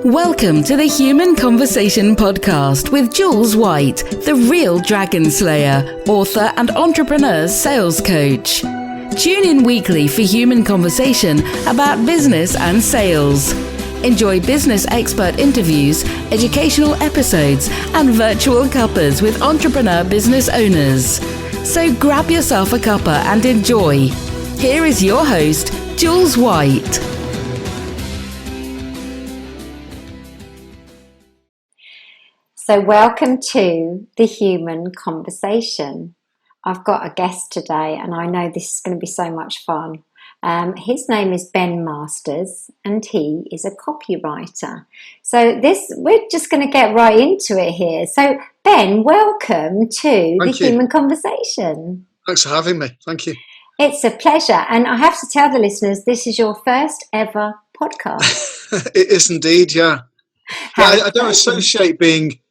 Welcome to the Human Conversation podcast with Jules White, the real dragon slayer, author and entrepreneur sales coach. Tune in weekly for human conversation about business and sales. Enjoy business expert interviews, educational episodes, and virtual cuppas with entrepreneur business owners. So grab yourself a cuppa and enjoy. Here is your host, Jules White. So welcome to the Human Conversation. I've got a guest today and I know this is going to be so much fun. His name is Ben Masters and he is a copywriter. So we're just going to get right into it here. So Ben, welcome to the Human Conversation. Thanks for having me. Thank you. It's a pleasure. And I have to tell the listeners, this is your first ever podcast. It is indeed, yeah. I don't associate being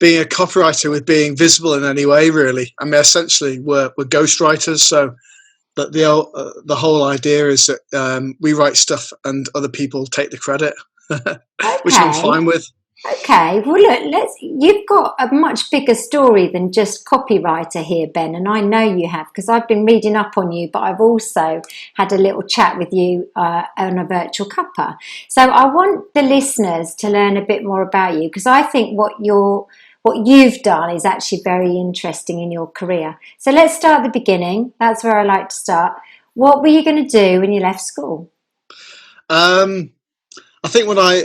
a copywriter with being visible in any way, really. I mean, essentially, we're ghostwriters, so that the whole idea is that we write stuff and other people take the credit, which I'm fine with. Okay, well, look, you've got a much bigger story than just copywriter here, Ben, and I know you have because I've been reading up on you, but I've also had a little chat with you on a virtual cuppa. So I want the listeners to learn a bit more about you because I think what you've done is actually very interesting in your career. So let's start at the beginning. That's where I like to start. What were you going to do when you left school? I think when I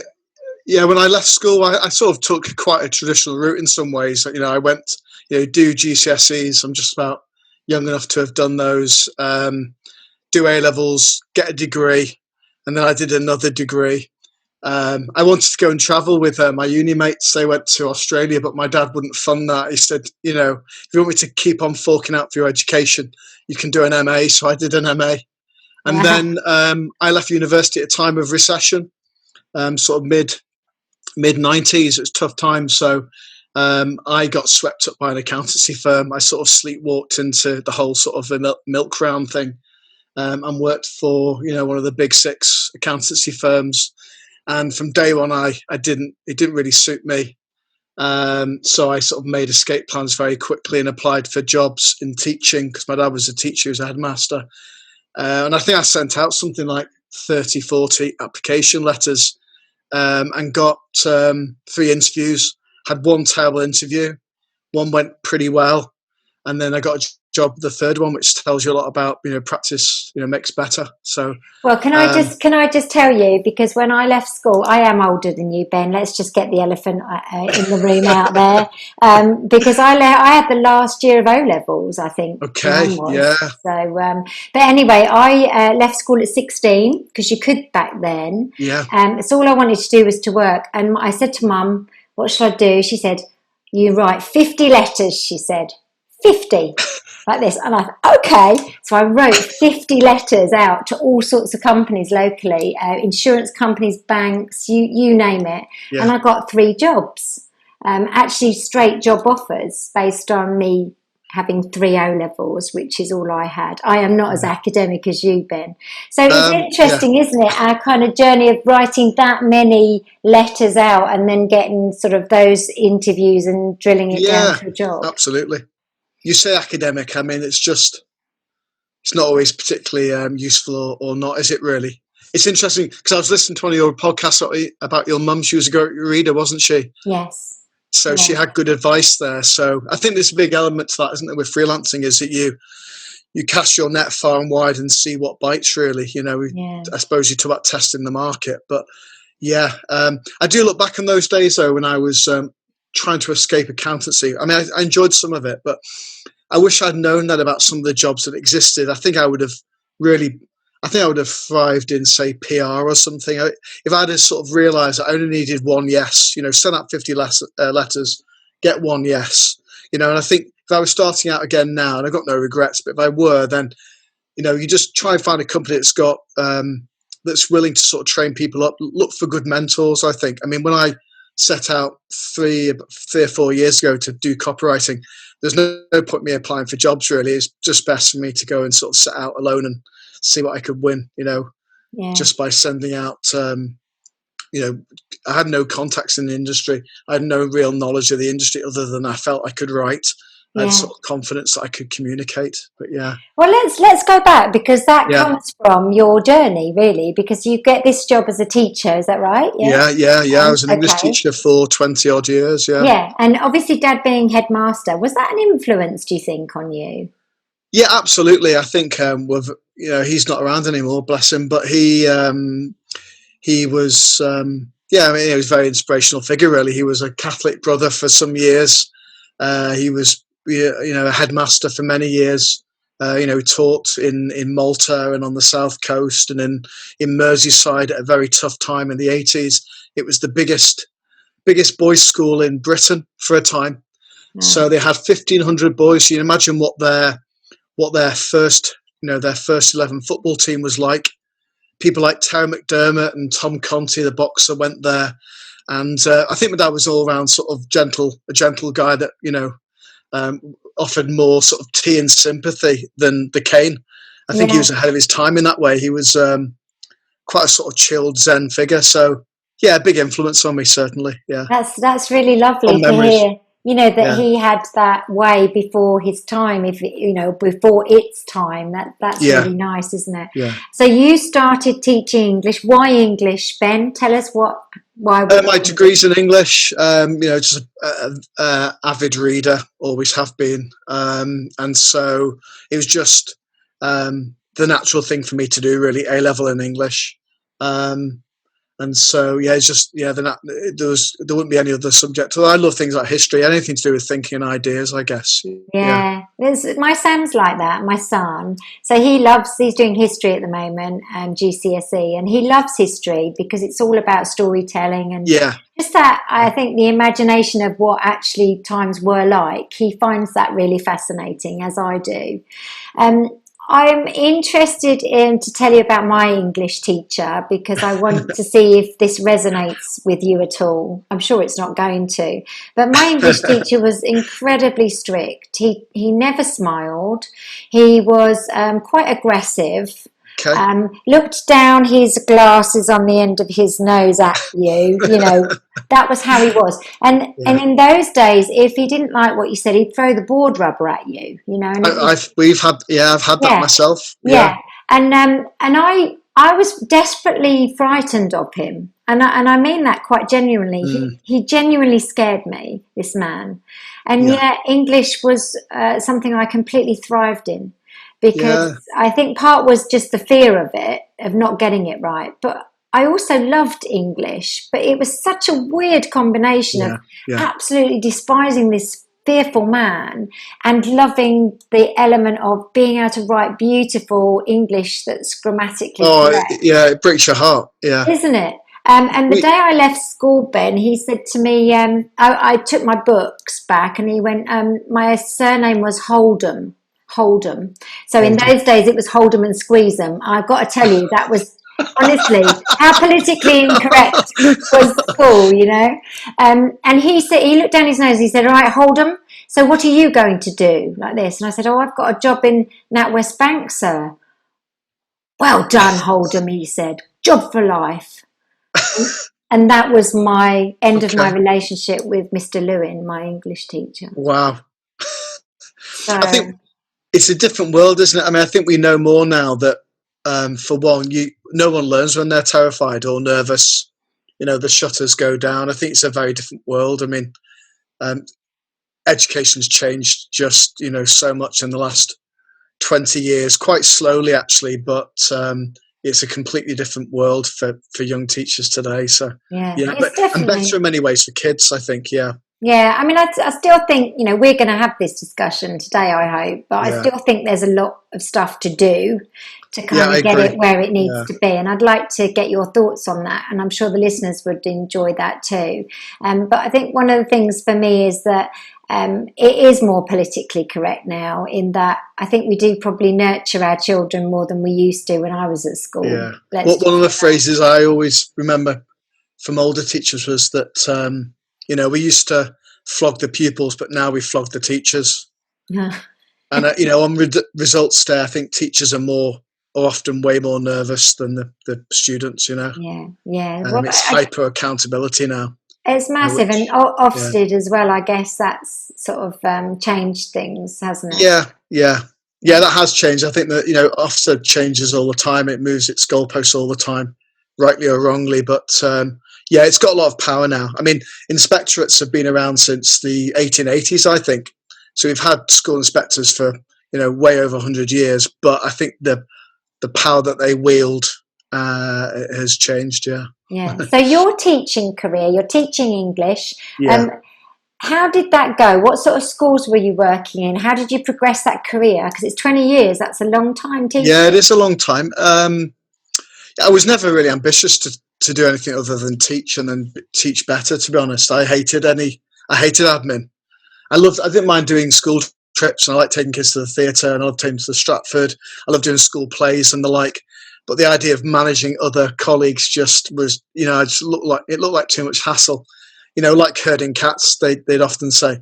left school, I sort of took quite a traditional route in some ways. You know, I went, do GCSEs. I'm just about young enough to have done those. Do A-levels, get a degree, and then I did another degree. I wanted to go and travel with my uni mates. They went to Australia, but my dad wouldn't fund that. He said, if you want me to keep on forking out for your education, you can do an MA. So I did an MA. And then I left university at a time of recession, sort of mid-90s. It was a tough time. So I got swept up by an accountancy firm. I sort of sleepwalked into the whole sort of milk round thing and worked for, one of the big six accountancy firms. And from day one, it didn't really suit me. So I sort of made escape plans very quickly and applied for jobs in teaching because my dad was a teacher, he was a headmaster. And I think I sent out something like 30, 40 application letters and got 3 interviews, had one terrible interview, one went pretty well. And then I got a job, the third one, which tells you a lot about, practice, makes better. So, well, can I just tell you, because when I left school, I am older than you, Ben. Let's just get the elephant in the room out there, because I had the last year of O-levels, I think. Okay, yeah. So, but anyway, I left school at 16 because you could back then. Yeah. So all I wanted to do was to work, and I said to Mum, "What should I do?" She said, "You write 50 letters." She said. 50 like this, and I thought, okay, so I wrote 50 letters out to all sorts of companies locally, insurance companies, banks, you name it. Yeah. And I got 3 jobs, actually straight job offers based on me having 3 O-levels, which is all I had. I am not as academic as you, Ben. So it's interesting, isn't it, our kind of journey of writing that many letters out and then getting sort of those interviews and drilling it down to a job. Absolutely. You say academic, I mean, it's not always particularly useful or not, is it really? It's interesting because I was listening to one of your podcasts about your mum. She was a great reader, wasn't she? Yes. So she had good advice there. So I think there's a big element to that, isn't there, with freelancing, is that you cast your net far and wide and see what bites, really. I suppose you talk about testing the market. But, I do look back on those days, though, when I was trying to escape accountancy. I mean, I enjoyed some of it, but I wish I'd known that about some of the jobs that existed. I think I would have thrived in, say, PR or something. If I'd have sort of realised that I only needed one yes, send out 50 letters, get one yes, and I think if I was starting out again now, and I've got no regrets, but if I were, then, you just try and find a company that's got, that's willing to sort of train people up, look for good mentors, I think. I mean, when I set out 3 or 4 years ago to do copywriting, there's no point me applying for jobs, really. It's just best for me to go and sort of set out alone and see what I could win, just by sending out had no contacts in the industry. I had no real knowledge of the industry other than I felt I could write. I had sort of confidence that I could communicate. But yeah. Well, let's go back, because that Yeah. comes from your journey, really, because you get this job as a teacher. Is that right? Yeah. I was an English teacher for 20 odd years. Yeah. Yeah. And obviously Dad being headmaster, was that an influence, do you think, on you? Yeah, absolutely. I think he's not around anymore, bless him. But he was, I mean, he was a very inspirational figure, really. He was a Catholic brother for some years. He was, a headmaster for many years. He taught in Malta and on the south coast and in Merseyside at a very tough time in the 80s. It was the biggest boys' school in Britain for a time. No. So they had 1,500 boys. You can imagine what their first 11 football team was like. People like Terry McDermott and Tom Conti, the boxer, went there. And I think my dad was all around sort of a gentle guy that, offered more sort of tea and sympathy than the cane. I think he was ahead of his time in that way. He was quite a sort of chilled Zen figure. So, yeah, a big influence on me, certainly. Yeah. That's really lovely to hear. That he had that way before his time, before its time. That's really nice, isn't it? Yeah. So you started teaching English. Why English, Ben? Tell us why. My degree's in English. Just an avid reader, always have been. And so it was just the natural thing for me to do, really, A-level in English. And so, it's just, there wouldn't be any other subject. I love things like history, anything to do with thinking and ideas, I guess. Yeah. My Sam's like that, my son. So he's doing history at the moment, GCSE, and he loves history because it's all about storytelling and just that, I think, the imagination of what actually times were like. He finds that really fascinating, as I do. I'm interested to tell you about my English teacher because I want to see if this resonates with you at all. I'm sure it's not going to. But my English teacher was incredibly strict. He never smiled. He was quite aggressive. Okay. Looked down his glasses on the end of his nose at you, that was how he was. And in those days, if he didn't like what you said, he'd throw the board rubber at you, And I've had that myself. Yeah. And I was desperately frightened of him. And I mean that quite genuinely. He genuinely scared me, this man. And yet English was something I completely thrived in. Because I think part was just the fear of it, of not getting it right. But I also loved English. But it was such a weird combination of absolutely despising this fearful man and loving the element of being able to write beautiful English that's grammatically correct. It breaks your heart. Yeah. Isn't it? And the day I left school, Ben, he said to me, I took my books back and he went, my surname was Hold'em. So in those days, it was Hold'em and Squeeze'em. I've got to tell you, that was honestly how politically incorrect was school, And he said, he looked down his nose. He said, "All right, Hold'em. So what are you going to do?" Like this, and I said, "Oh, I've got a job in NatWest Bank, sir." "Well done, Hold'em," he said. "Job for life." And that was my end of my relationship with Mr. Lewin, my English teacher. Wow. So, I think it's a different world, isn't it? I mean, I think we know more now that, for one, no one learns when they're terrified or nervous. The shutters go down. I think it's a very different world. I mean, education's changed just, so much in the last 20 years, quite slowly actually, but it's a completely different world for young teachers today. So, and better in many ways for kids, I think, Yeah, I mean, I still think, we're going to have this discussion today, I hope, but I still think there's a lot of stuff to do to kind of get it where it needs to be. And I'd like to get your thoughts on that. And I'm sure the listeners would enjoy that too. But I think one of the things for me is that it is more politically correct now, in that I think we do probably nurture our children more than we used to when I was at school. Yeah. One of the phrases I always remember from older teachers was that, we used to flog the pupils, but now we flog the teachers. Yeah. And, on results day, I think teachers are more are often way more nervous than the students. Yeah. Well, It's hyper accountability now. it's massive, and Yeah. Ofsted as well. I guess that's sort of changed things, hasn't it? Yeah, that has changed. I think that Ofsted changes all the time. It moves its goalposts all the time, rightly or wrongly. But it's got a lot of power now. I mean, inspectorates have been around since the 1880s, I think. So we've had school inspectors for way over 100 years. But I think the power that they wield has changed. Yeah. So your teaching career, you're teaching English. Yeah. How did that go? What sort of schools were you working in? How did you progress that career? Because it's 20 years. That's a long time teaching. Yeah, it is a long time. I was never really ambitious to do anything other than teach and then teach better, to be honest. I hated admin. I didn't mind doing school trips, and I like taking kids to the theatre, and I love taking them to Stratford. I love doing school plays and the like. But the idea of managing other colleagues just was, it looked like too much hassle. Like herding cats, they'd often say.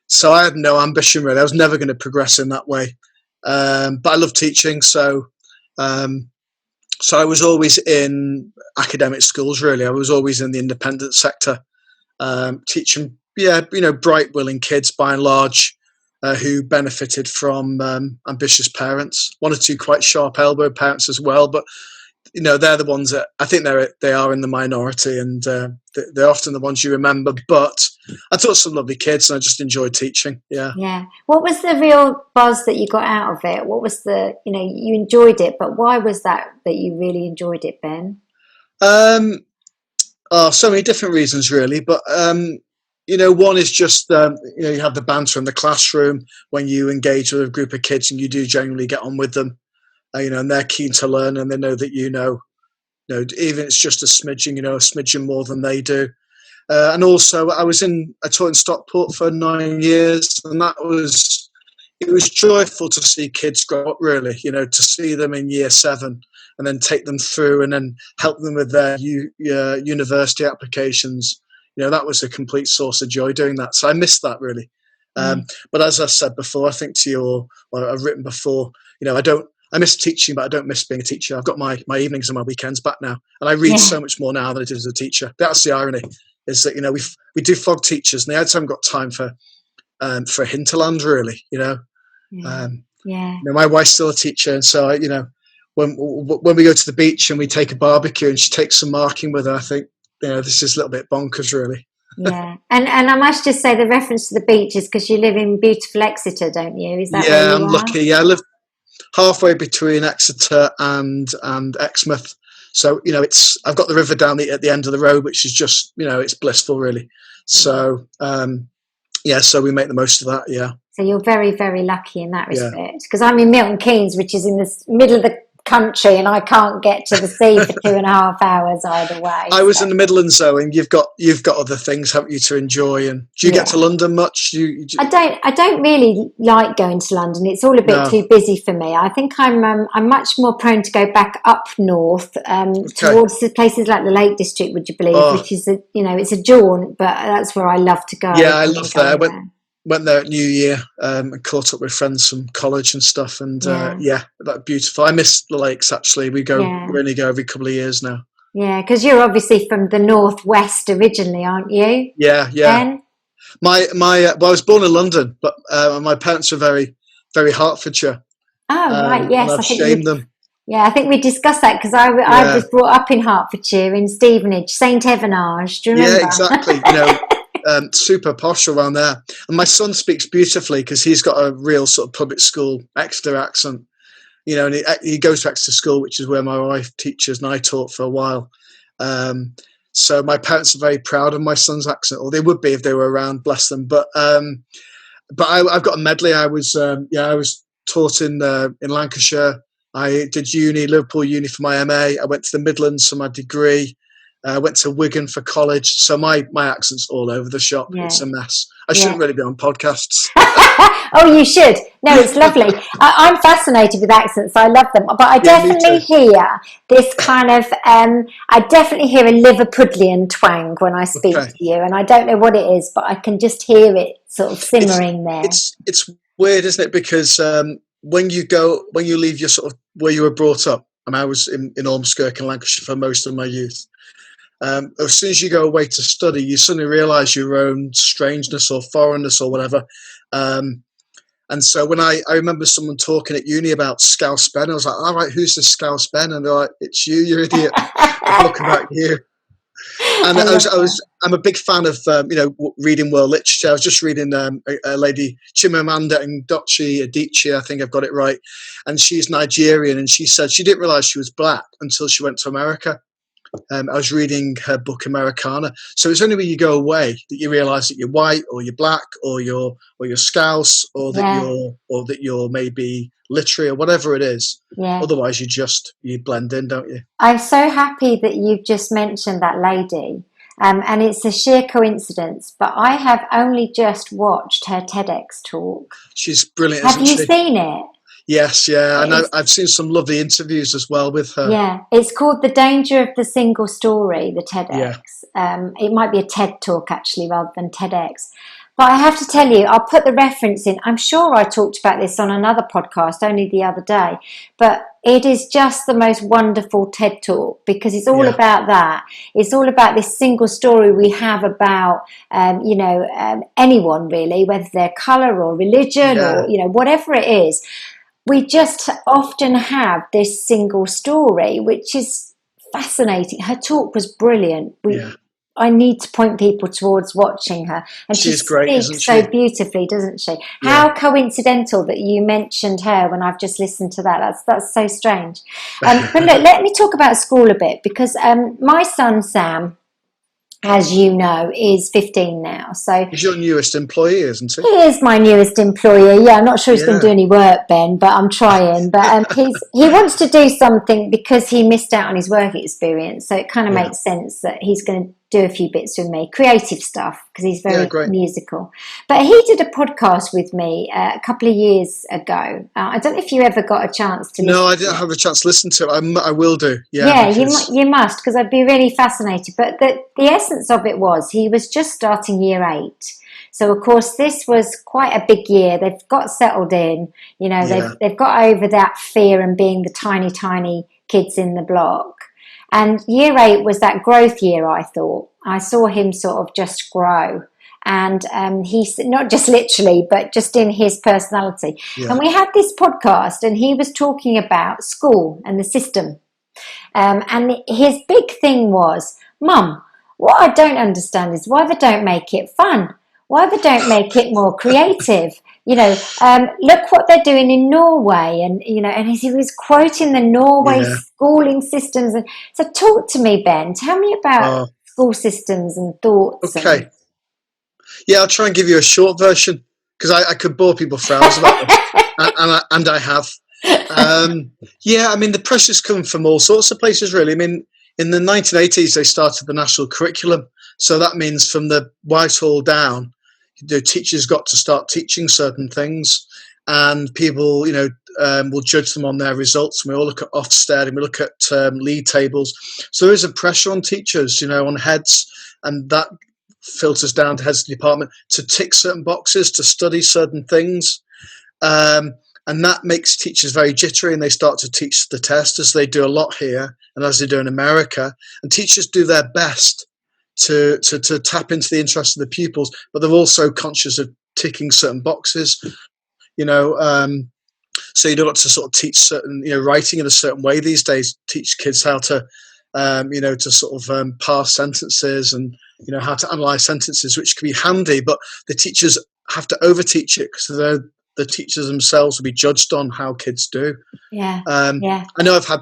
So I had no ambition really. I was never going to progress in that way. But I love teaching, so I was always in academic schools. Really, I was always in the independent sector, teaching. Bright, willing kids by and large, who benefited from ambitious parents. One or two quite sharp-elbowed parents as well, but they're the ones that I think they are in the minority, and they're often the ones you remember. But I taught some lovely kids, and I just enjoyed teaching. Yeah. What was the real buzz that you got out of it? What was you enjoyed it, but why was that you really enjoyed it, Ben? So many different reasons, really. But one is just you have the banter in the classroom when you engage with a group of kids, and you do genuinely get on with them. And they're keen to learn, and they know that even it's just a smidgen more than they do. And also, I taught in Stockport for 9 years, and it was joyful to see kids grow up. Really, to see them in year 7, and then take them through, and then help them with their university applications. That was a complete source of joy doing that. So I missed that really. But as I said before, I think to you, or I've written before, I miss teaching, but I don't miss being a teacher. I've got my evenings and my weekends back now, and I read so much more now than I did as a teacher. That's the irony, is that we do flog teachers, and they haven't got time for hinterland really. My wife's still a teacher, and so when we go to the beach and we take a barbecue and she takes some marking with her, I think this is a little bit bonkers really. Yeah, and I must just say the reference to the beach is because you live in beautiful Exeter, don't you? Is that where you I'm lucky. Yeah, I live halfway between Exeter and Exmouth, so I've got the river down at the end of the road, which is just it's blissful really. So so we make the most of that. Yeah. So you're very, very lucky in that respect, because I'm in Milton Keynes, which is in the middle of the country, and I can't get to the sea for 2.5 hours either way. I was in the Midlands though, and you've got other things, haven't you, to enjoy? And do you get to London much? I don't really like going to London. It's all a bit too busy for me. I think I'm much more prone to go back up north, towards the places like the Lake District, would you believe, which is it's a jaunt, but that's where I love to go. Yeah, I love that. I went there at New Year and caught up with friends from college and stuff, and that's beautiful. I miss the lakes actually. We only go every couple of years now. Yeah, because you're obviously from the northwest originally, aren't you? Yeah. Ben? I was born in London, but my parents were very, very Hertfordshire. Oh right, yes. I've shamed them. Yeah, I think we discussed that because I was brought up in Hertfordshire in Stevenage, St Evenage. Do you remember? Yeah, exactly. Super posh around there, and my son speaks beautifully because he's got a real sort of public school Exeter accent, and he goes to Exeter School, which is where my wife teaches, and I taught for a while. So my parents are very proud of my son's accent, or they would be if they were around, bless them. But I've got a medley. I was taught in Lancashire. I did Liverpool Uni for my MA. I went to the Midlands for my degree. I went to Wigan for college, so my accent's all over the shop. Yeah. It's a mess. I shouldn't really be on podcasts. Oh, you should. No, it's lovely. I'm fascinated with accents. I love them. But I definitely hear this kind of, I definitely hear a Liverpudlian twang when I speak to you. And I don't know what it is, but I can just hear it sort of simmering there. It's weird, isn't it? Because when you leave your sort of where you were brought up, and I was in Ormskirk in Lancashire for most of my youth. As soon as you go away to study, you suddenly realise your own strangeness or foreignness or whatever. And so when I remember someone talking at uni about Scouse Ben, I was like, all right, who's this Scouse Ben? And they're like, it's you, you idiot. A book about you. And I'm a big fan of, reading world literature. I was just reading a lady, Chimamanda Ngozi Adichie, I think I've got it right. And she's Nigerian. And she said she didn't realise she was black until she went to America. I was reading her book Americana. So it's only when you go away that you realise that you're white or you're black or you're Scouse or that you're maybe literary or whatever it is. Yeah. Otherwise you blend in, don't you? I'm so happy that you've just mentioned that lady. And it's a sheer coincidence, but I have only just watched her TEDx talk. She's brilliant, Have you seen it? Yes, yeah. And I've seen some lovely interviews as well with her. Yeah, it's called The Danger of the Single Story, the TEDx. Yeah. It might be a TED Talk, actually, rather than TEDx. But I have to tell you, I'll put the reference in. I'm sure I talked about this on another podcast only the other day. But it is just the most wonderful TED Talk because it's all about that. It's all about this single story we have about, anyone really, whether they're colour or religion or, whatever it is. We just often have this single story, which is fascinating. Her talk was brilliant. I need to point people towards watching her. And she's great, speaks so beautifully, doesn't she? Yeah. How coincidental that you mentioned her when I've just listened to that. That's so strange. But look, let me talk about school a bit because my son, Sam, as you know, is 15 now. So he's your newest employee, isn't he? He is my newest employee. Yeah, I'm not sure he's going to do any work, Ben, but I'm trying. But he wants to do something because he missed out on his work experience. So it kind of makes sense that he's going to do a few bits with me, creative stuff, because he's very musical. But he did a podcast with me a couple of years ago. I don't know if you ever got a chance to listen. No, I didn't have a chance to listen to it. I will do. You must, because I'd be really fascinated. But the essence of it was he was just starting year 8. So, of course, this was quite a big year. They've got settled in. They've got over that fear and being the tiny, tiny kids in the block. And year 8 was that growth year, I thought. I saw him sort of just grow. And he's not just literally, but just in his personality. Yeah. And we had this podcast and he was talking about school and the system. And his big thing was, Mum, what I don't understand is why they don't make it fun. Why they don't make it more creative? Look what they're doing in Norway, and he was quoting the Norway schooling systems. And so, talk to me, Ben. Tell me about school systems and thoughts. Okay. I'll try and give you a short version because I could bore people for hours about this, and I have. The pressures come from all sorts of places, really. I mean, in the 1980s, they started the national curriculum, so that means from the Whitehall down. The teachers got to start teaching certain things, and people, will judge them on their results. And we all look at Ofsted and we look at lead tables. So there is a pressure on teachers, on heads, and that filters down to heads of the department to tick certain boxes, to study certain things. And that makes teachers very jittery, and they start to teach the test, as they do a lot here and as they do in America. And teachers do their best to tap into the interest of the pupils, but they're also conscious of ticking certain boxes, so you don't want to sort of teach certain, writing in a certain way these days, teach kids how to, to sort of parse sentences and, how to analyze sentences, which can be handy, but the teachers have to overteach it because the teachers themselves will be judged on how kids do. I know I've had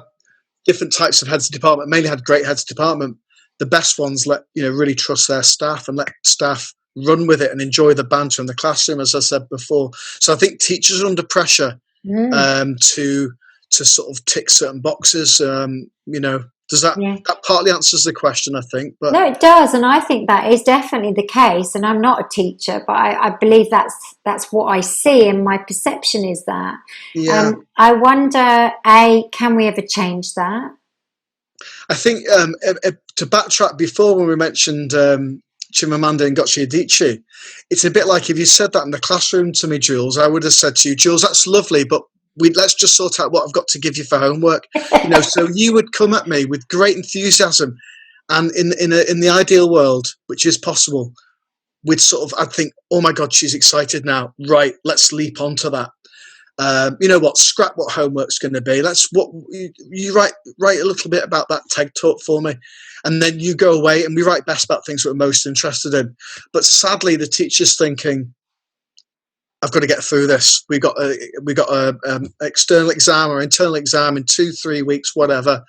different types of heads of department, mainly had great heads of department. The best ones really trust their staff and let staff run with it and enjoy the banter in the classroom, as I said before. So I think teachers are under pressure to sort of tick certain boxes. Does that partly answers the question, I think? But no, it does, and I think that is definitely the case. And I'm not a teacher, but I believe that's what I see, and my perception is that. Yeah. I wonder, can we ever change that? I think to backtrack before when we mentioned Chimamanda Ngozi Adichie, it's a bit like if you said that in the classroom to me, Jules, I would have said to you, Jules, that's lovely, but let's just sort out what I've got to give you for homework. So you would come at me with great enthusiasm, and in the ideal world, which is possible, we'd sort of, I'd think, oh my God, she's excited now. Right, let's leap onto that. Scrap what homework's going to be. You write a little bit about that TED talk for me, and then you go away and we write best about things that we're most interested in. But sadly, the teacher's thinking, I've got to get through this. We got a external exam or internal exam in 2-3 weeks, whatever,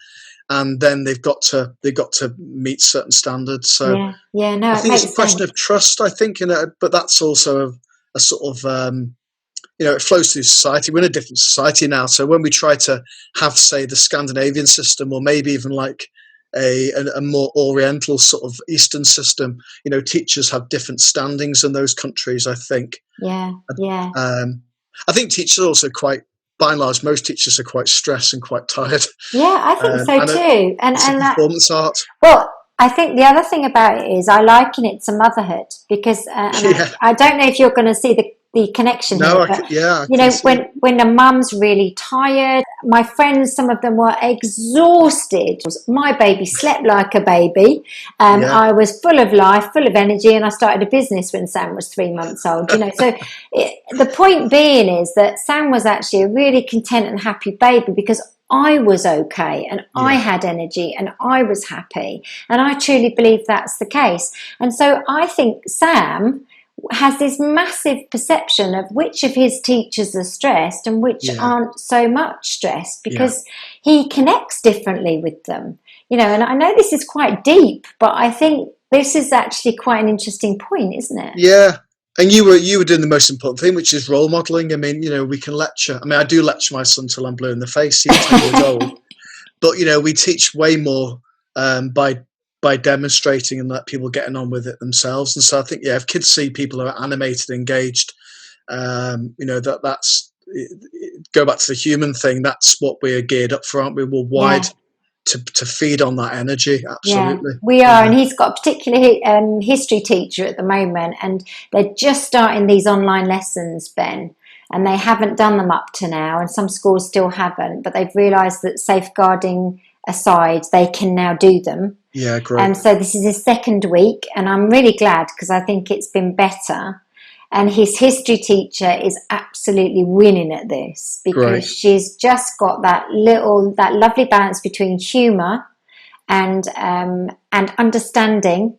and then they've got to meet certain standards. So no, I think it's a question of trust. I think, but that's also a sort of it flows through society. We're in a different society now. So when we try to have, say, the Scandinavian system, or maybe even like a more oriental sort of Eastern system, teachers have different standings in those countries, I think. Yeah. I think teachers are also quite, by and large, most teachers are quite stressed and quite tired. Yeah, I think so too. And performance art. Well, I think the other thing about it is I liken it to motherhood, because I don't know if you're going to see the connection here, but, when the mum's really tired, my friends, some of them were exhausted. My baby slept like a baby. I was full of life, full of energy, and I started a business when Sam was 3 months old. So the point being is that Sam was actually a really content and happy baby because I was okay and I had energy and I was happy, and I truly believe that's the case. And so I think Sam has this massive perception of which of his teachers are stressed and which aren't so much stressed, because he connects differently with them. And I know this is quite deep, but I think this is actually quite an interesting point, isn't it? Yeah. And you were doing the most important thing, which is role modelling. I mean, we can lecture. I mean, I do lecture my son till I'm blue in the face. He's 10 years old. But, we teach way more by demonstrating and let people getting on with it themselves. And so I think, if kids see people are animated, engaged, that's go back to the human thing. That's what we're geared up for, aren't we? We're wired to feed on that energy. Absolutely. Yeah, we are. And he's got a particular history teacher at the moment, and they're just starting these online lessons, Ben. And they haven't done them up to now, and some schools still haven't, but they've realised that safeguarding aside, they can now do them. Yeah, great. And so this is his second week, and I'm really glad because I think it's been better. And his history teacher is absolutely winning at this, because she's just got that lovely balance between humour and understanding,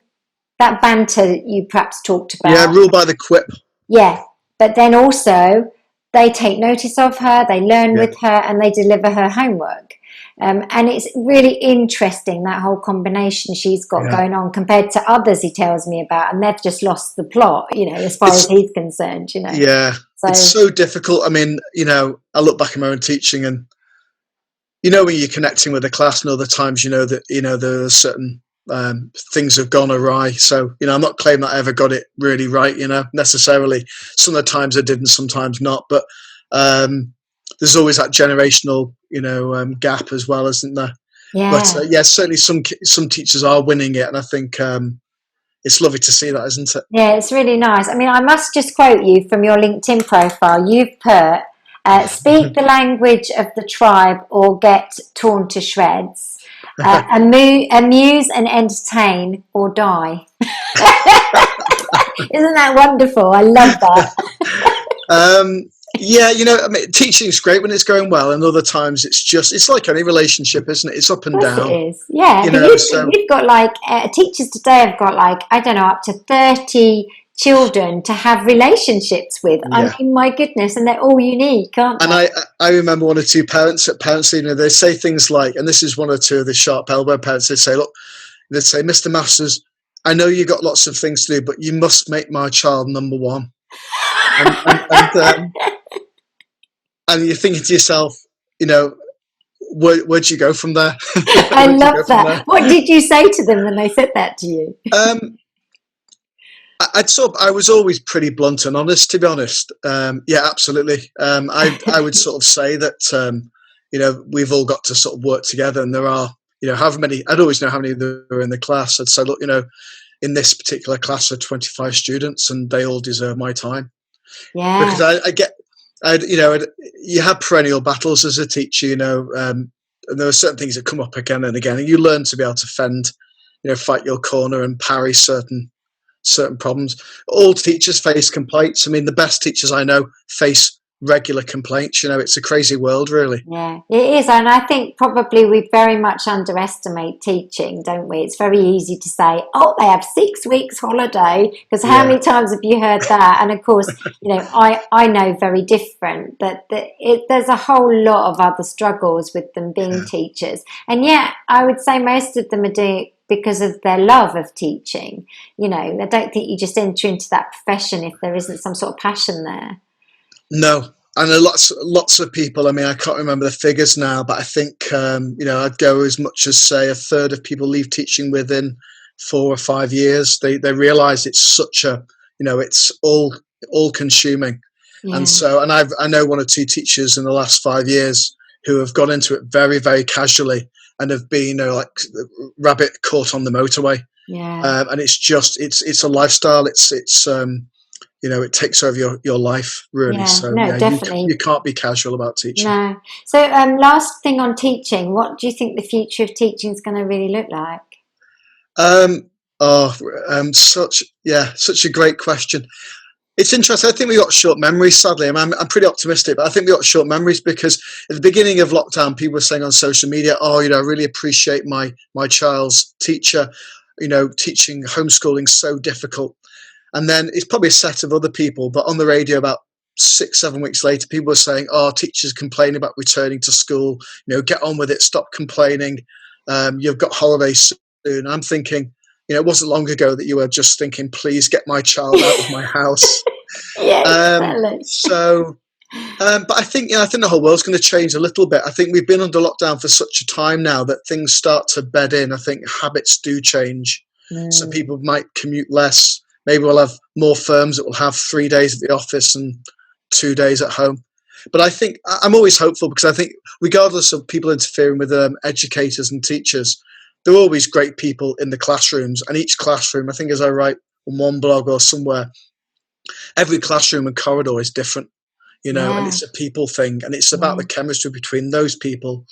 that banter that you perhaps talked about. Yeah, rule by the quip. Yeah, but then also they take notice of her, they learn with her, and they deliver her homework. And it's really interesting, that whole combination she's got going on compared to others he tells me about, and they've just lost the plot, as far as he's concerned, Yeah, so, it's so difficult. I mean, I look back at my own teaching, and, when you're connecting with a class, and other times, that, there are certain things have gone awry. So, I'm not claiming that I ever got it really right, necessarily. Some of the times I did and sometimes not, but there's always that generational, gap as well, isn't there? Yeah. But certainly some teachers are winning it, and I think it's lovely to see that, isn't it? Yeah, it's really nice. I mean, I must just quote you from your LinkedIn profile. You've put, speak the language of the tribe or get torn to shreds. Amuse and entertain or die. Isn't that wonderful? I love that. Teaching's great when it's going well, and other times it's like any relationship, isn't it? It's up and down. It is. Yeah. You've got teachers today have got up to 30 children to have relationships with. I mean, my goodness, and they're all unique, aren't they? And I remember one or two parents at parents' evening, they say things like, and this is one or two of the sharp elbow parents, they say, Mr. Masters, I know you got lots of things to do, but you must make my child number one. And you're thinking to yourself, where'd you go from there? I love that. What did you say to them when they said that to you? I was always pretty blunt and honest, to be honest. Absolutely. I would sort of say that, we've all got to sort of work together, and there are, however many, I'd always know how many there were in the class. I'd say, look, in this particular class are 25 students, and they all deserve my time. Yeah. Because I get, you have perennial battles as a teacher, and there are certain things that come up again and again, and you learn to be able to fight your corner and parry certain problems. All teachers face complaints. I mean, the best teachers I know face regular complaints. It's a crazy world, really. Yeah, it is. And I think probably we very much underestimate teaching, don't we? It's very easy to say, oh, they have 6 weeks holiday, because how many times have you heard that? And of course, I know very different that there's a whole lot of other struggles with them being teachers. And yet I would say most of them are doing it because of their love of teaching. I don't think you just enter into that profession if there isn't some sort of passion there. No, and lots of people. I mean, I can't remember the figures now, but I think I'd go as much as say a third of people leave teaching within 4 or 5 years. They realise it's such a it's all consuming, and so I know 1 or 2 teachers in the last 5 years who have gone into it very, very casually and have been like rabbit caught on the motorway. Yeah, and it's a lifestyle. It's it takes over your life, really. Yeah, So no, definitely. you can't be casual about teaching. No. So last thing on teaching, what do you think the future of teaching is going to really look like? Such a great question. It's interesting. I think we got short memories, sadly. I'm pretty optimistic, but I think we got short memories because at the beginning of lockdown, people were saying on social media, I really appreciate my child's teacher, teaching homeschooling so difficult. And then it's probably a set of other people, but on the radio about 6-7 weeks later, people were saying, teachers complain about returning to school, get on with it, stop complaining. You've got holidays soon. I'm thinking, it wasn't long ago that you were just thinking, please get my child out of my house. But I think the whole world's going to change a little bit. I think we've been under lockdown for such a time now that things start to bed in. I think habits do change. So people might commute less. Maybe we'll have more firms that will have 3 days at the office and 2 days at home. But I think I'm always hopeful because I think regardless of people interfering with educators and teachers, there are always great people in the classrooms. And each classroom, I think as I write on one blog or somewhere, every classroom and corridor is different, and it's a people thing. And it's about the chemistry between those people,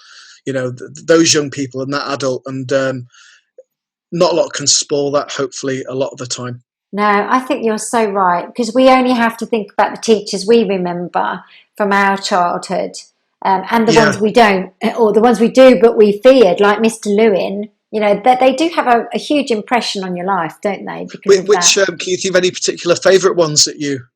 those young people and that adult. And not a lot can spoil that, hopefully, a lot of the time. No, I think you're so right, because we only have to think about the teachers we remember from our childhood and the ones we don't, or the ones we do but we feared, like Mr. Lewin. That they do have a huge impression on your life, don't they? Which can you think of any particular favourite ones that you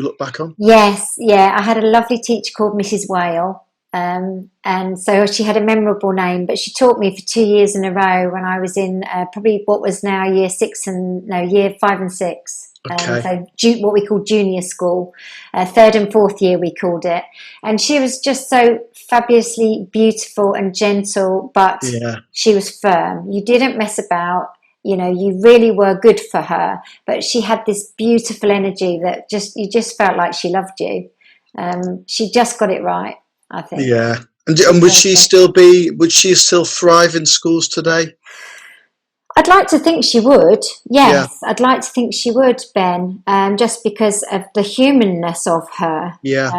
look back on? Yes, I had a lovely teacher called Mrs. Whale. And so she had a memorable name, but she taught me for 2 years in a row when I was in probably what was now year 5 and 6. Okay. So what we call junior school, 3rd and 4th year we called it. And she was just so fabulously beautiful and gentle, but she was firm. You didn't mess about. You really were good for her, but she had this beautiful energy that you just felt like she loved you. She just got it right, I think. Yeah. And would she still thrive in schools today? I'd like to think she would. Yes, I'd like to think she would, Ben, just because of the humanness of her. Yeah.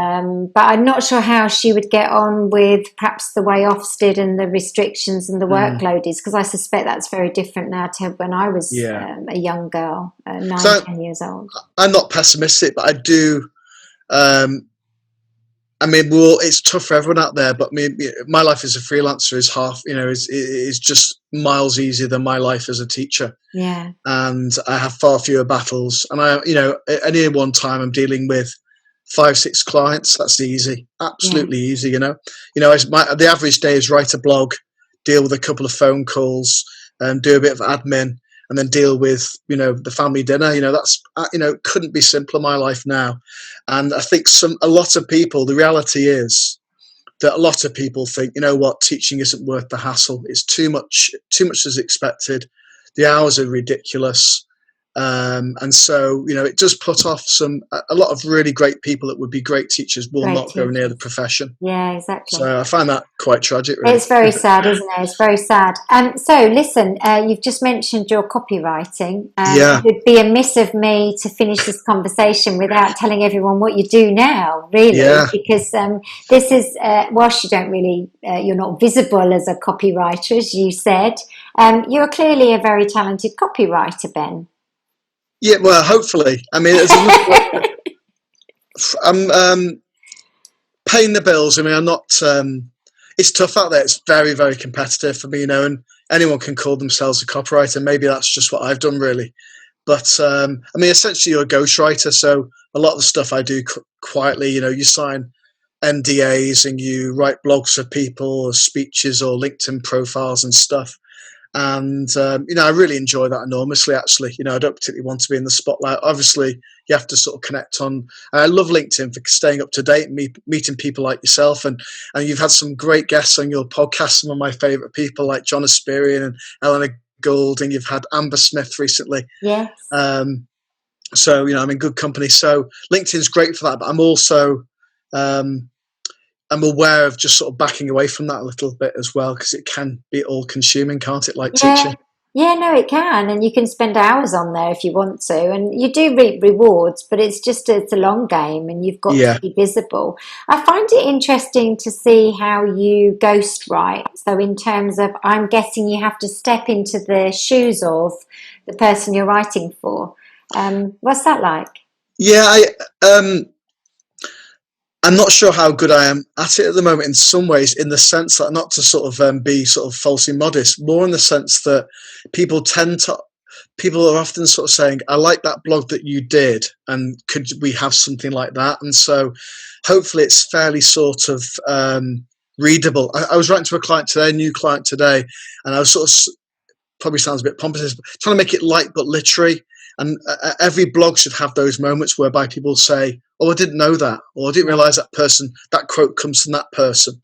But I'm not sure how she would get on with perhaps the way Ofs did and the restrictions and the workload is, because I suspect that's very different now to when I was a young girl, 10 years old. I'm not pessimistic, but I do. It's tough for everyone out there, but my life as a freelancer is just miles easier than my life as a teacher. Yeah. And I have far fewer battles. And at any one time I'm dealing with 5-6 clients. That's easy. Absolutely easy, the average day is write a blog, deal with a couple of phone calls, do a bit of admin, and then deal with, the family dinner. That's, couldn't be simpler, my life now. And I think a lot of people, the reality is that a lot of people think, teaching isn't worth the hassle. It's too much is expected. The hours are ridiculous. And so, it does put off a lot of really great people that would be great teachers will Great not go near teachers. the profession. Yeah, exactly. So I find that quite tragic, really. It's very sad, isn't it? It's very sad. So, listen, you've just mentioned your copywriting. Yeah. It would be amiss of me to finish this conversation without telling everyone what you do now, really, Yeah. because this is, whilst you don't really, you're not visible as a copywriter, as you said, you're clearly a very talented copywriter, Ben. Yeah, well, hopefully. I mean, I'm paying the bills. I mean, I'm not. It's tough out there. It's very, very competitive for me, and anyone can call themselves a copywriter. Maybe that's just what I've done, really. But I mean, essentially, you're a ghostwriter. So a lot of the stuff I do quietly. You sign NDAs and you write blogs for people, or speeches, or LinkedIn profiles and stuff. And, I really enjoy that enormously, actually. I don't particularly want to be in the spotlight. Obviously, you have to sort of connect on. I love LinkedIn for staying up to date and meeting people like yourself. And you've had some great guests on your podcast, some of my favourite people like John Asperian and Eleanor Goulding. You've had Amber Smith recently. Yes. So, I'm in good company. So LinkedIn's great for that. But I'm also... I'm aware of just sort of backing away from that a little bit as well, because it can be all-consuming, can't it? Like teaching. Yeah, no, it can, and you can spend hours on there if you want to, and you do reap rewards, but it's a long game, and you've got to be visible. I find it interesting to see how you ghostwrite. So, in terms of, I'm guessing you have to step into the shoes of the person you're writing for. What's that like? Yeah, I'm not sure how good I am at it at the moment in some ways, in the sense that, not to sort of be sort of falsely modest, more in the sense that people are often sort of saying, I like that blog that you did, and could we have something like that? And so hopefully it's fairly sort of readable. I was writing to a new client today, and I was sort of, probably sounds a bit pompous, but trying to make it light but literary. And every blog should have those moments whereby people say, oh, I didn't know that, or I didn't realize that quote comes from that person.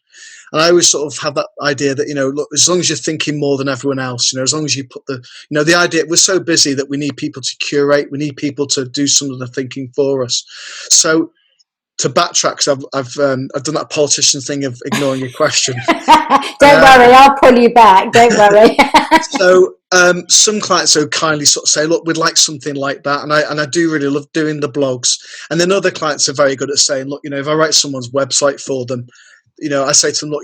And I always sort of have that idea that, look, as long as you're thinking more than everyone else, as long as you put the idea, we're so busy that we need people to curate, we need people to do some of the thinking for us. So to backtrack, because I've done that politician thing of ignoring your question. Don't worry, I'll pull you back. Don't worry. So some clients so kindly sort of say, look, we'd like something like that. And I do really love doing the blogs. And then other clients are very good at saying, look, if I write someone's website for them, I say to them, look,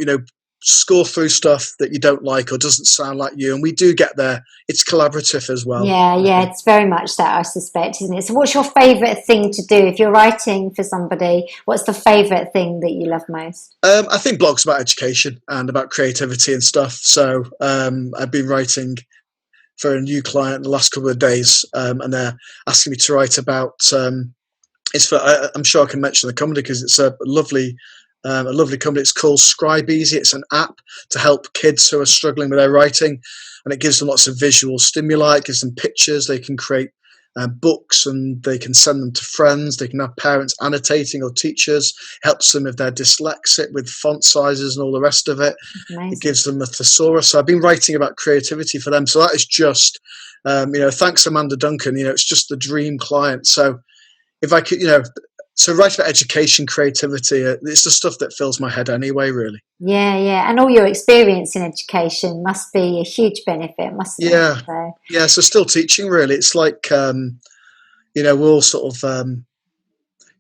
score through stuff that you don't like or doesn't sound like you. And we do get there. It's collaborative as well. Yeah, it's very much that, I suspect, isn't it? So what's your favourite thing to do? If you're writing for somebody, what's the favourite thing that you love most? I think blogs about education and about creativity and stuff. So I've been writing for a new client the last couple of days, and they're asking me to write about, I'm sure I can mention the company because it's a lovely company. It's called Scribe Easy. It's an app to help kids who are struggling with their writing, and it gives them lots of visual stimuli. It gives them pictures. They can create books, and they can send them to friends. They can have parents annotating or teachers. Helps them if they're dyslexic with font sizes and all the rest of it. Amazing. It gives them a thesaurus. So I've been writing about creativity for them. So that is just, thanks Amanda Duncan. It's just the dream client. So if I could, so write about education, creativity, it's the stuff that fills my head anyway, really. Yeah. And all your experience in education must be a huge benefit, mustn't it? Yeah, so still teaching, really. It's like, we're all sort of,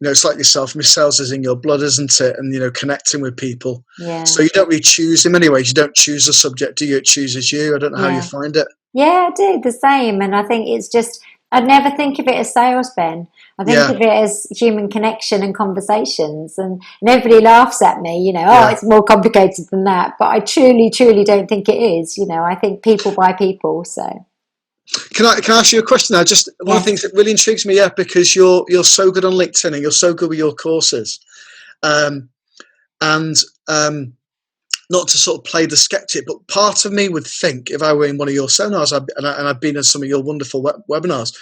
it's like yourself. Sales is in your blood, isn't it? And, connecting with people. Yeah. So you don't really choose them anyways. You don't choose the subject, do you? It chooses you. I don't know how you find it. Yeah, I do the same. And I think it's just, I'd never think of it as sales, Ben. I think of it as human connection and conversations, and everybody laughs at me, it's more complicated than that. But I truly, truly don't think it is. I think people buy people. So, can I ask you a question now? Just one of the things that really intrigues me, because you're so good on LinkedIn and you're so good with your courses, and not to sort of play the skeptic, but part of me would think, if I were in one of your seminars, and I've been in some of your wonderful webinars,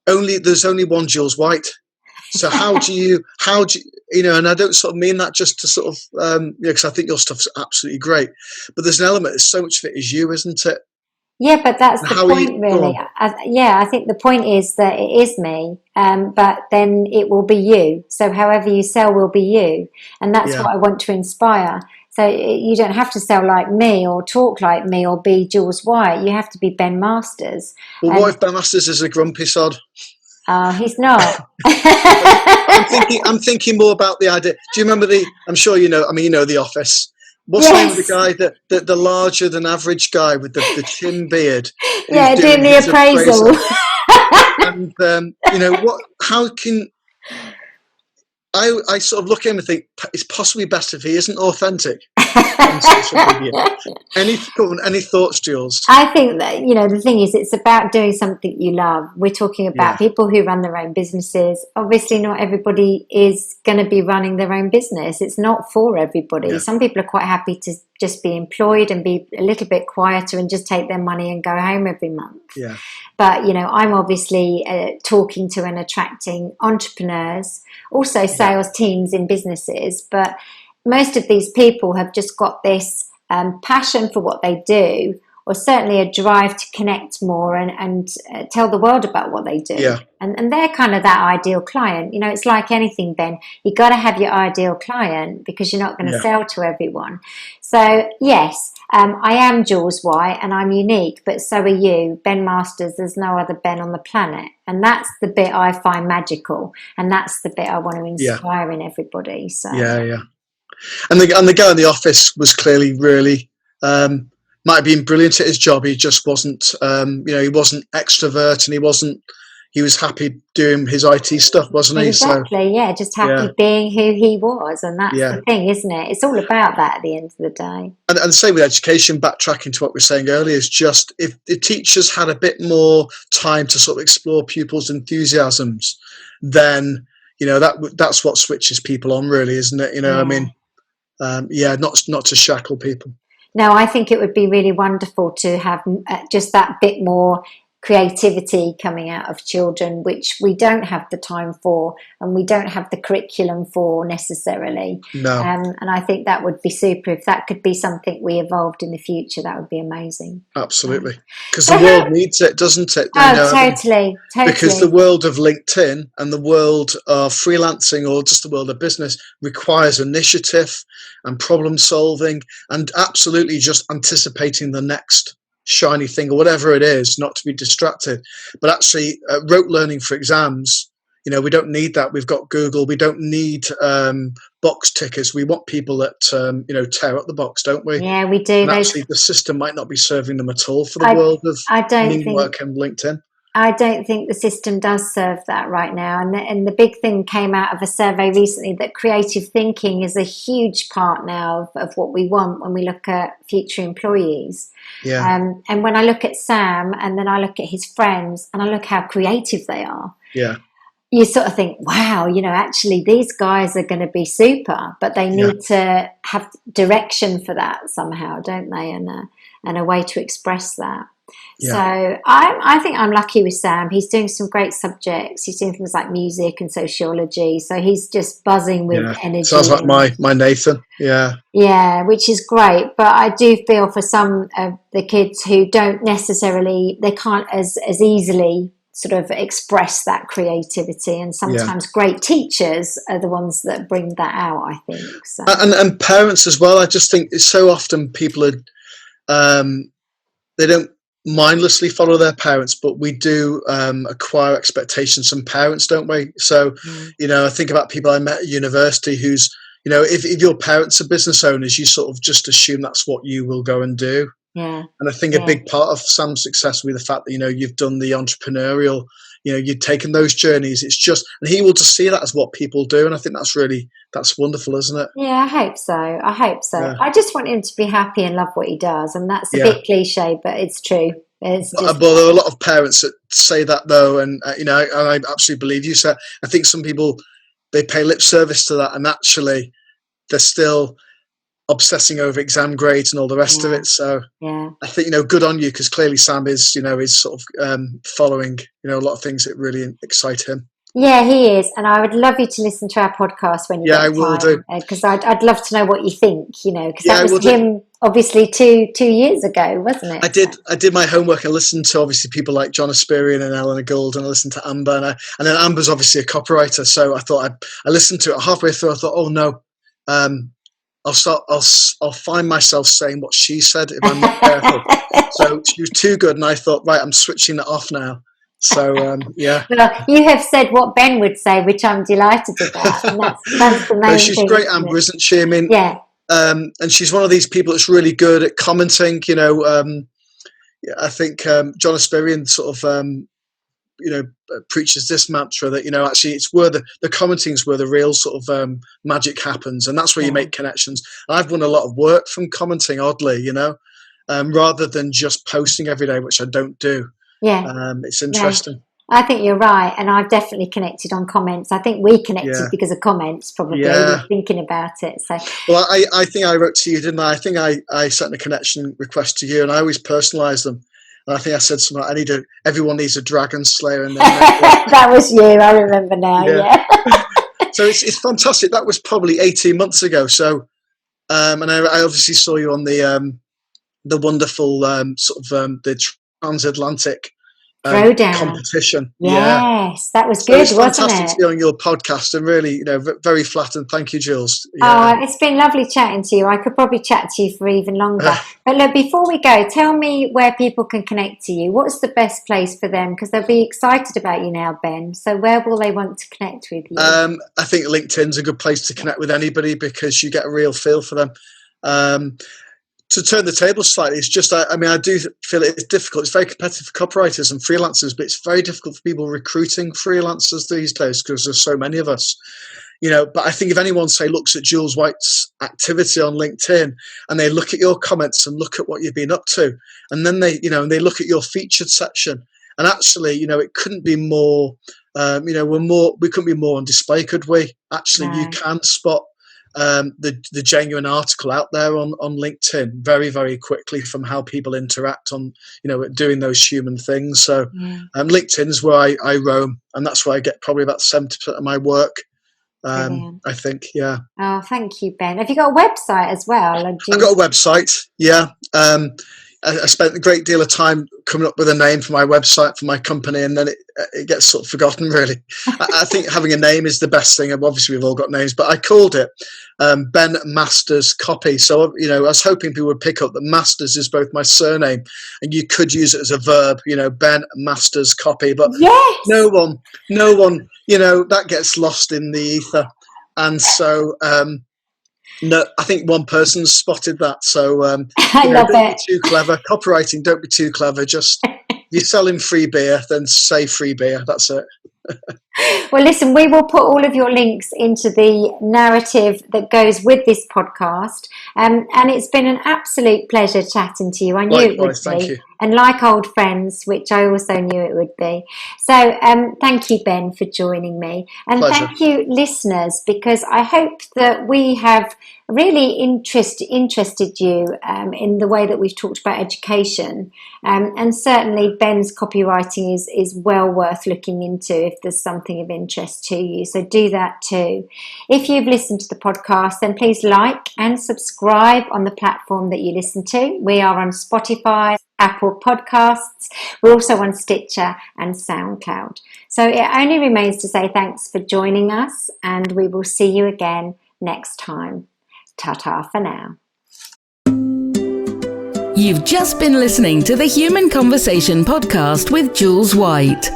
there's only one Jules White. So how do you, and I don't sort of mean that just to sort of, because I think your stuff's absolutely great, but there's an element, so much of it is you, isn't it? Yeah, but that's And the how are you? point, Go really. on. I think the point is that it is me, but then it will be you. So however you sell will be you. And that's Yeah. what I want to inspire. So you don't have to sell like me or talk like me or be Jules White. You have to be Ben Masters. Well, what And if Ben Masters is a grumpy sod? he's not. I'm thinking more about the idea. Do you remember I'm sure you know. I mean, you know The Office. What's the name of the Yes. guy the larger than average guy with the chin beard who's Yeah, doing doing the his appraisal. appraisal? And you know what? How can I sort of look at him and think it's possibly best if he isn't authentic on social media. Any thoughts, Jules? I think that, the thing is, it's about doing something you love. We're talking about Yeah, people who run their own businesses. Obviously, not everybody is going to be running their own business. It's not for everybody. yeah, Some people are quite happy to just be employed and be a little bit quieter and just take their money and go home every month. yeah, But, I'm obviously talking to and attracting entrepreneurs, also yeah, sales teams in businesses. But most of these people have just got this passion for what they do, or certainly a drive to connect more and tell the world about what they do. yeah, And they're kind of that ideal client. It's like anything, Ben. You got to have your ideal client because you're not going to yeah. sell to everyone. So, yes, I am Jules White and I'm unique, but so are you. Ben Masters, there's no other Ben on the planet. And that's the bit I find magical. And that's the bit I want to Yeah. inspire in everybody. So Yeah. And the guy in The Office was clearly really might have been brilliant at his job. He just wasn't, he wasn't extrovert, and he was happy doing his IT stuff, wasn't he? exactly, yeah, just happy Yeah, being who he was, and that's yeah. the thing, isn't it? It's all about that at the end of the day. And same with education, backtracking to what we were saying earlier, is just if the teachers had a bit more time to sort of explore pupils' enthusiasms, then, that's what switches people on, really, isn't it? Yeah. I mean, not to shackle people. No, I think it would be really wonderful to have just that bit more creativity coming out of children, which we don't have the time for and we don't have the curriculum for necessarily. No. And I think that would be super. If that could be something we evolved in the future, that would be amazing. Absolutely. Because the world needs it, doesn't it? Totally. Because the world of LinkedIn and the world of freelancing, or just the world of business, requires initiative and problem solving and absolutely just anticipating the next shiny thing or whatever it is, not to be distracted. But actually, rote learning for exams, we don't need that. We've got Google. We don't need box tickers. We want people that tear up the box, don't we? Yeah, we do. And actually, the system might not be serving them at all for the world of work and LinkedIn. I don't think the system does serve that right now. And the big thing came out of a survey recently that creative thinking is a huge part now of what we want when we look at future employees. Yeah. And when I look at Sam and then I look at his friends and I look how creative they are. Yeah. You sort of think, wow, actually these guys are going to be super, but they need to have direction for that somehow, don't they? And a way to express that. Yeah. So I think I'm lucky with Sam. He's doing some great subjects. He's doing things like music and sociology. So he's just buzzing with energy. Sounds like my Nathan. Yeah. Yeah, which is great. But I do feel for some of the kids who don't necessarily, they can't as easily sort of express that creativity. And sometimes great teachers are the ones that bring that out, I think. So. And parents as well. I just think it's so often people are, they don't mindlessly follow their parents, but we do acquire expectations from parents, don't we? So, I think about people I met at university who's, if your parents are business owners, you sort of just assume that's what you will go and do. Yeah. And I think a big part of Sam's success will be the fact that, you've done the entrepreneurial, you've taken those journeys. It's just, and he will just see that as what people do. And I think that's wonderful, isn't it? Yeah, I hope so. Yeah. I just want him to be happy and love what he does. And that's a bit cliche, but it's true. But there are a lot of parents that say that though. And, I absolutely believe you. So I think some people, they pay lip service to that. And actually they're still obsessing over exam grades and all the rest of it. So I think, good on you, because clearly Sam is, is sort of following, a lot of things that really excite him. Yeah, he is. And I would love you to listen to our podcast when you get time. I will do. Because I'd love to know what you think, because that was him obviously two years ago, wasn't it? I did my homework and listened to obviously people like John Asperian and Eleanor Gould, and I listened to Amber, and then Amber's obviously a copywriter, so I thought I listened to it halfway through. I thought, oh no, I'll find myself saying what she said if I'm not careful. So she was too good, and I thought, right, I'm switching it off now. So yeah. Well, you have said what Ben would say, which I'm delighted about, and that's the main thing. She's great, Amber, isn't she? I mean, yeah. And she's one of these people that's really good at commenting. You know, I think John Asperian sort of preaches this mantra that, you know, actually it's where the commenting's where the real sort of magic happens, and that's where you make connections. And I've won a lot of work from commenting, oddly, you know, rather than just posting every day, which I don't do. Yeah, it's interesting. Yeah. I think you're right, and I've definitely connected on comments. I think we connected because of comments, probably. Yeah. Thinking about it. So, well, I think I wrote to you, didn't I? I think I sent a connection request to you, and I always personalise them. And I think I said something like, everyone needs a dragon slayer in their That was you. I remember now. Yeah. So it's fantastic. That was probably 18 months ago. So, and I obviously saw you on the wonderful the transatlantic competition. Yes, that was good, wasn't it? It's fantastic to be on your podcast, and really, you know, very flattered. Thank you, Jules. Oh, it's been lovely chatting to you. I could probably chat to you for even longer. But look, before we go, tell me where people can connect to you. What's the best place for them? Because they'll be excited about you now, Ben. So where will they want to connect with you? I think LinkedIn's a good place to connect with anybody, because you get a real feel for them. To turn the table slightly, it's just, I mean, I do feel it's difficult. It's very competitive for copywriters and freelancers, but it's very difficult for people recruiting freelancers these days because there's so many of us, you know. But I think if anyone, say, looks at Jules White's activity on LinkedIn, and they look at your comments and look at what you've been up to, and then they look at your featured section, and actually, you know, it couldn't be more, we couldn't be more on display, could we? Actually, you can spot the genuine article out there on LinkedIn very, very quickly from how people interact on, you know, doing those human things. So LinkedIn is where I roam, and that's where I get probably about 70% of my work. I think, yeah. Oh, thank you, Ben. Have you got a website as well? I've got a website, yeah. I spent a great deal of time coming up with a name for my website, for my company, and then it gets sort of forgotten, really. I think having a name is the best thing. Obviously, we've all got names, but I called it Ben Masters Copy. So, you know, I was hoping people would pick up that Masters is both my surname, and you could use it as a verb, you know, Ben Masters Copy. But no one, you know, that gets lost in the ether. And so, no, I think one person's spotted that. So I love don't be too clever. Copywriting, don't be too clever. Just if you're selling free beer, then say free beer. That's it. Well, listen, we will put all of your links into the narrative that goes with this podcast. And it's been an absolute pleasure chatting to you. I knew it would be. Thank you. And like old friends, which I also knew it would be. So thank you, Ben, for joining me. And Pleasure. Thank you, listeners, because I hope that we have really interested you in the way that we've talked about education. And certainly Ben's copywriting is well worth looking into if there's something of interest to you. So do that too. If you've listened to the podcast, then please like and subscribe on the platform that you listen to. We are on Spotify, Apple Podcasts. We're also on Stitcher and SoundCloud. So it only remains to say thanks for joining us, and we will see you again next time. Ta-ta for now. You've just been listening to the Human Conversation podcast with Jules White.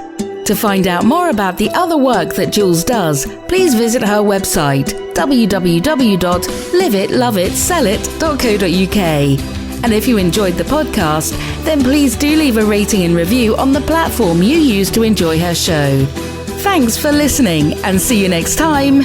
To find out more about the other work that Jules does, please visit her website www.liveitloveitsellit.co.uk. And if you enjoyed the podcast, then please do leave a rating and review on the platform you use to enjoy her show. Thanks for listening, and see you next time.